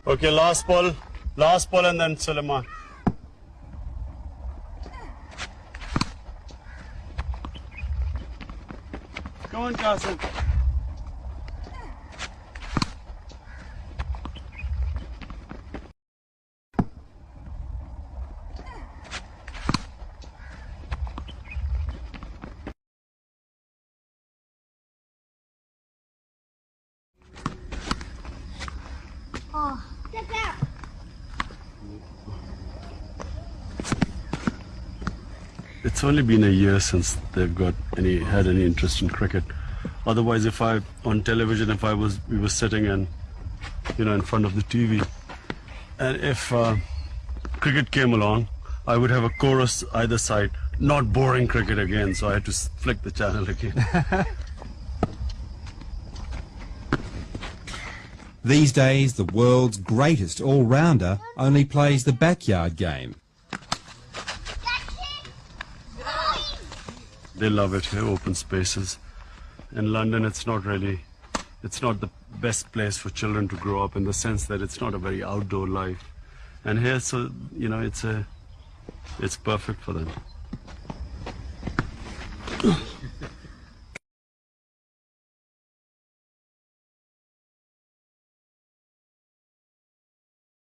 Okay, last ball and then Suleiman. Come on, Qasim. Oh, get that. It's only been a year since they've had any interest in cricket. Otherwise, on television, we were sitting and, in front of the TV, and if cricket came along, I would have a chorus either side, not boring cricket again, so I had to flick the channel again. These days, the world's greatest all-rounder only plays the backyard game. They love it here, open spaces. In London, it's not the best place for children to grow up, in the sense that it's not a very outdoor life. And here, so, it's perfect for them.